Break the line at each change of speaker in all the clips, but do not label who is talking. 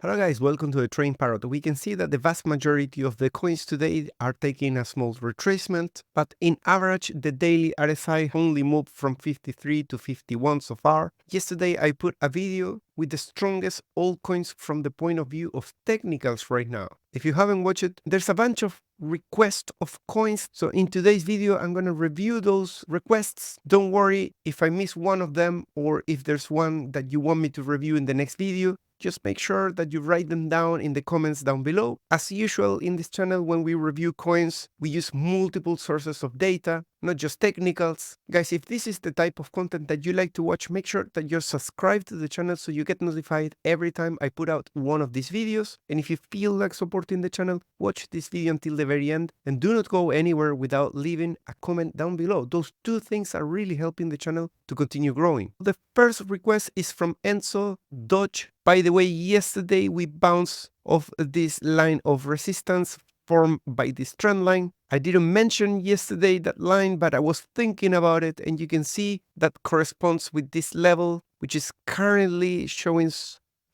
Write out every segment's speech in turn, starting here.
Hello guys, welcome to the Train Parrot. We can see that the vast majority of the coins today are taking a small retracement, but in average the daily RSI only moved from 53 to 51 so far. Yesterday I put a video with the strongest altcoins from the point of view of technicals right now. If you haven't watched it, there's a bunch of requests of coins. So in today's video, I'm going to review those requests. Don't worry if I miss one of them or if there's one that you want me to review in the next video. Just make sure that you write them down in the comments down below. As usual in this channel, when we review coins, we use multiple sources of data, not just technicals. Guys, if this is the type of content that you like to watch, make sure that you're subscribed to the channel so you get notified every time I put out one of these videos. And if you feel like supporting the channel, watch this video until the very end and do not go anywhere without leaving a comment down below. Those two things are really helping the channel to continue growing. The first request is from Enzo Doge. By the way, yesterday we bounced off this line of resistance formed by this trend line. I didn't mention yesterday that line, but I was thinking about it, and you can see that corresponds with this level, which is currently showing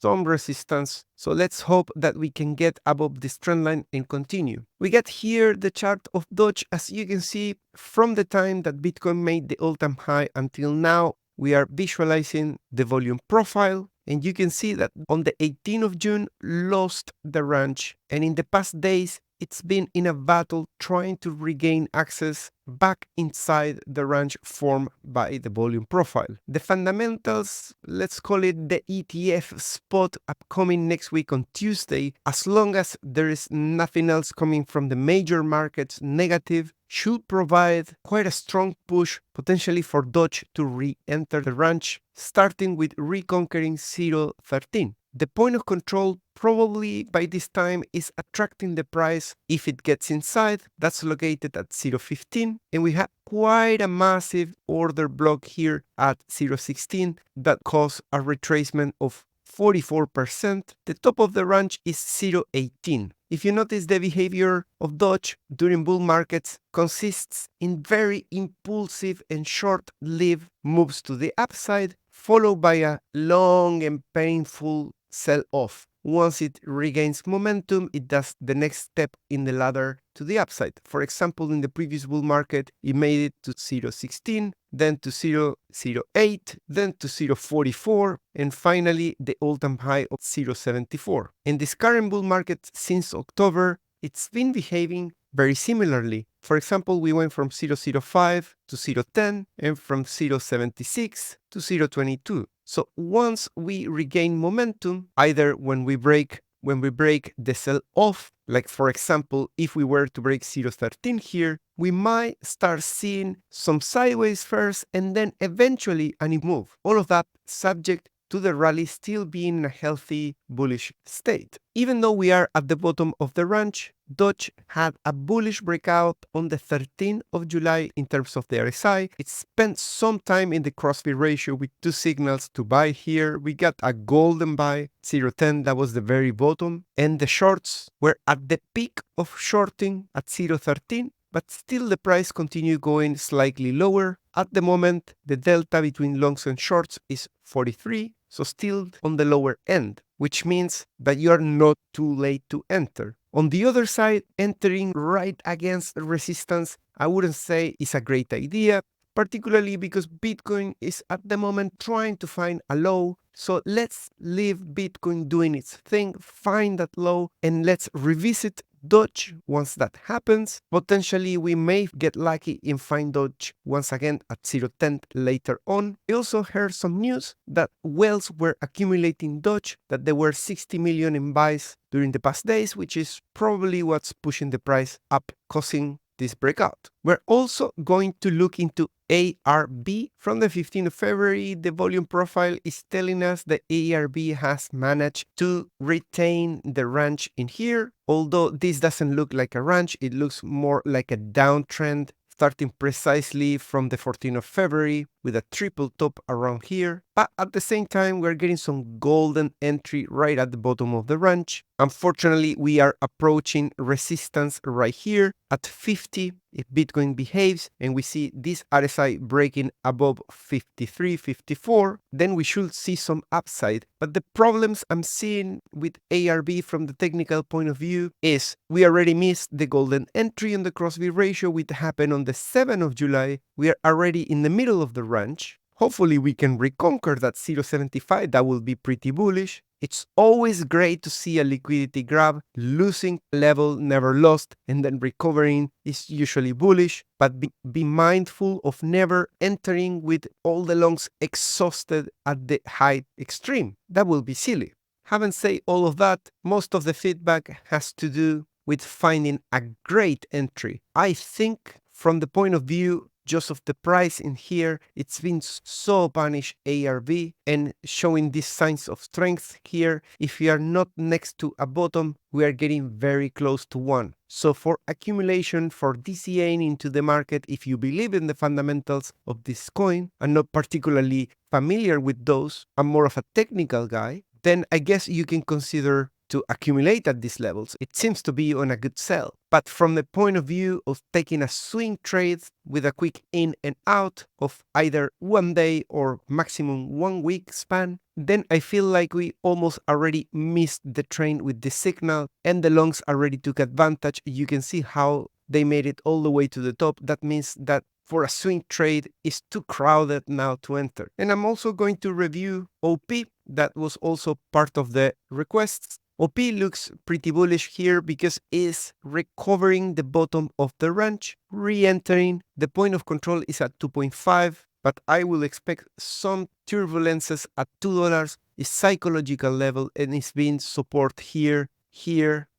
some resistance. So let's hope that we can get above this trend line and continue. We get here the chart of Doge. As you can see, from the time that Bitcoin made the all-time high until now, we are visualizing the volume profile. And you can see that on the 18th of June, lost the range. And in the past days, it's been in a battle trying to regain access back inside the range formed by the volume profile. The fundamentals, let's call it the ETF spot upcoming next week on Tuesday, as long as there is nothing else coming from the major markets negative, should provide quite a strong push potentially for Doge to re-enter the range, starting with reconquering 0.13. The point of control probably by this time is attracting the price if it gets inside. That's located at 0.15, and we have quite a massive order block here at 0.16 that caused a retracement of 44%. The top of the range is 0.18. If you notice, the behavior of Doge during bull markets consists in very impulsive and short-lived moves to the upside, followed by a long and painful sell-off. Once it regains momentum, it does the next step in the ladder to the upside. For example, in the previous bull market, it made it to 0.16, then to 0.08, then to 0.44, and finally the all-time high of 0.74. In this current bull market since October, it's been behaving very similarly. For example, we went from 0.05 to 0.10 and from 0.76 to 0.22. So once we regain momentum, either when we break the sell-off, like for example, if we were to break 0.13 here, we might start seeing some sideways first and then eventually a new move. All of that subject to the rally still being in a healthy bullish state. Even though we are at the bottom of the range, Doge had a bullish breakout on the 13th of July in terms of the RSI. It spent some time in the CrossFit ratio with two signals to buy here. We got a golden buy, 0.10, that was the very bottom. And the shorts were at the peak of shorting at 0.13. But still the price continued going slightly lower. At the moment, the delta between longs and shorts is 43, so still on the lower end, which means that you are not too late to enter. On the other side, entering right against resistance, I wouldn't say is a great idea, particularly because Bitcoin is at the moment trying to find a low. So let's leave Bitcoin doing its thing, find that low, and let's revisit Doge once that happens. Potentially we may get lucky and find Doge once again at 0.10 later on. I also heard some news that whales were accumulating Doge, that there were 60 million in buys during the past days, which is probably what's pushing the price up, causing this breakout. We're also going to look into ARB. From the 15th of February, the volume profile is telling us that ARB has managed to retain the range in here. Although this doesn't look like a range, it looks more like a downtrend starting precisely from the 14th of February with a triple top around here. But at the same time, we're getting some golden entry right at the bottom of the range. Unfortunately, we are approaching resistance right here at 50 if Bitcoin behaves and we see this RSI breaking above 53, 54, then we should see some upside. But the problems I'm seeing with ARB from the technical point of view is we already missed the golden entry on the Crosby ratio, which happened on the 7th of July. We are already in the middle of the range. Hopefully we can reconquer that 0.75. That will be pretty bullish. It's always great to see a liquidity grab. Losing level never lost and then recovering is usually bullish, but be mindful of never entering with all the longs exhausted at the high extreme. That will be silly. Having said all of that, most of the feedback has to do with finding a great entry. I think from the point of view just of the price in here, it's been so punished ARB and showing these signs of strength here. If we are not next to a bottom, we are getting very close to one. So for accumulation, for DCAing into the market, if you believe in the fundamentals of this coin, I'm not particularly familiar with those, I'm more of a technical guy, then I guess you can consider to accumulate at these levels. It seems to be on a good sell. But from the point of view of taking a swing trade with a quick in and out of either 1 day or maximum 1 week span, then I feel like we almost already missed the train with the signal and the longs already took advantage. You can see how they made it all the way to the top. That means that for a swing trade, it's too crowded now to enter. And I'm also going to review OP. That was also part of the requests. OP looks pretty bullish here because it's recovering the bottom of the range, re-entering. The point of control is at 2.5, but I will expect some turbulences at $2. It's psychological level and it's being support here,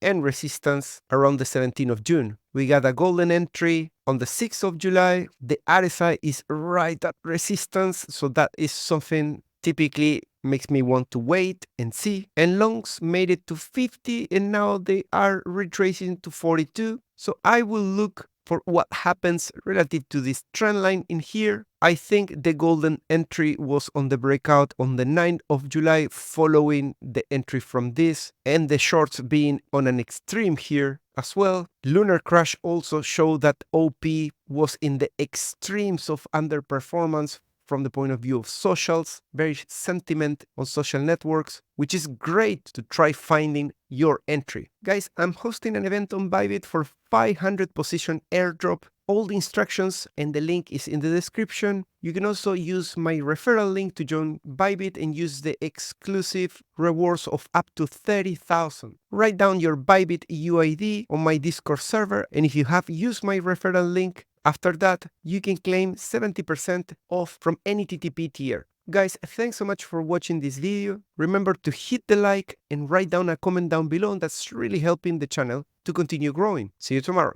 and resistance around the 17th of June. We got a golden entry on the 6th of July. The RSI is right at resistance, so that is something typically makes me want to wait and see. And longs made it to 50 and now they are retracing to 42. So I will look for what happens relative to this trend line in here. I think the golden entry was on the breakout on the 9th of July following the entry from this and the shorts being on an extreme here as well. Lunar crash also showed that OP was in the extremes of underperformance from the point of view of socials, very sentiment on social networks, which is great to try finding your entry. Guys, I'm hosting an event on Bybit for 500 position airdrop. All the instructions and the link is in the description. You can also use my referral link to join Bybit and use the exclusive rewards of up to 30,000. Write down your Bybit UID on my Discord server, and if you have used my referral link, after that, you can claim 70% off from any TTP tier. Guys, thanks so much for watching this video. Remember to hit the like and write down a comment down below. That's really helping the channel to continue growing. See you tomorrow.